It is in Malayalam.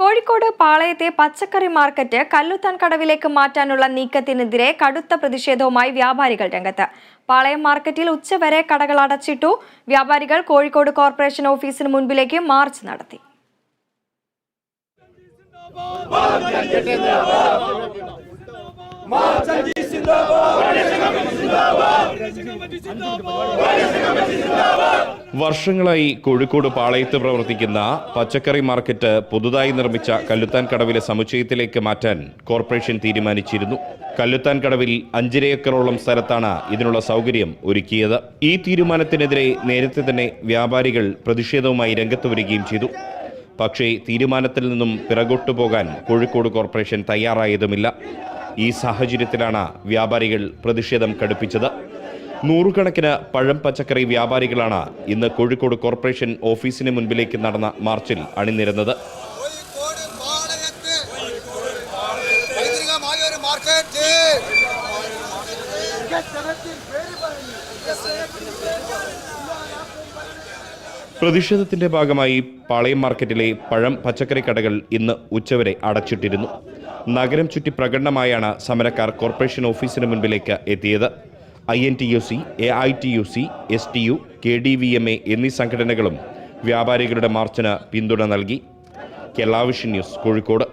കോഴിക്കോട് പാളയത്തെ പച്ചക്കറി മാർക്കറ്റ് കല്ലുത്താൻ കടവിലേക്ക് മാറ്റാനുള്ള നീക്കത്തിനെതിരെ കടുത്ത പ്രതിഷേധവുമായി വ്യാപാരികൾ രംഗത്ത്. പാളയം മാർക്കറ്റിൽ ഉച്ചവരെ കടകൾ അടച്ചിട്ടു. വ്യാപാരികൾ കോഴിക്കോട് കോർപ്പറേഷൻ ഓഫീസിന് മുൻപിലേക്ക് മാർച്ച് നടത്തി. വർഷങ്ങളായി കോഴിക്കോട് പാളയത്ത് പ്രവർത്തിക്കുന്ന പച്ചക്കറി മാർക്കറ്റ് പുതുതായി നിർമ്മിച്ച കല്ലുത്താൻ കടവിലെ സമുച്ചയത്തിലേക്ക് മാറ്റാൻ കോർപ്പറേഷൻ തീരുമാനിച്ചിരുന്നു. കല്ലുത്താൻ കടവിൽ 5.5 ഏക്കറോളം സ്ഥലത്താണ് ഇതിനുള്ള സൗകര്യം ഒരുക്കിയത്. ഈ തീരുമാനത്തിനെതിരെ നേരത്തെ തന്നെ വ്യാപാരികൾ പ്രതിഷേധവുമായി രംഗത്ത് വരികയും ചെയ്തു. പക്ഷേ തീരുമാനത്തിൽ നിന്നും പിറകോട്ടു പോകാൻ കോഴിക്കോട് കോർപ്പറേഷൻ തയ്യാറായതുമില്ല. ഈ സാഹചര്യത്തിലാണ് വ്യാപാരികൾ പ്രതിഷേധം കടുപ്പിച്ചത്. നൂറുകണക്കിന് പഴം പച്ചക്കറി വ്യാപാരികളാണ് ഇന്ന് കോഴിക്കോട് കോർപ്പറേഷൻ ഓഫീസിന് മുൻപിലേക്ക് നടന്ന മാർച്ചിൽ അണിനിരന്നത്. പ്രതിഷേധത്തിന്റെ ഭാഗമായി പാളയം മാർക്കറ്റിലെ പഴം പച്ചക്കറി കടകൾ ഇന്ന് ഉച്ചവരെ അടച്ചിട്ടിരുന്നു. നഗരം ചുറ്റി പ്രകടനമായാണ് സമരക്കാർ കോർപ്പറേഷൻ ഓഫീസിന് മുൻപിലേക്ക് എത്തിയത്. INTUC, AITUC, STU, KDVMA എന്നീ സംഘടനകളും വ്യാപാരികളുടെ മാർച്ചിന് പിന്തുണ നൽകി. Kerala vision news, Kozhikode.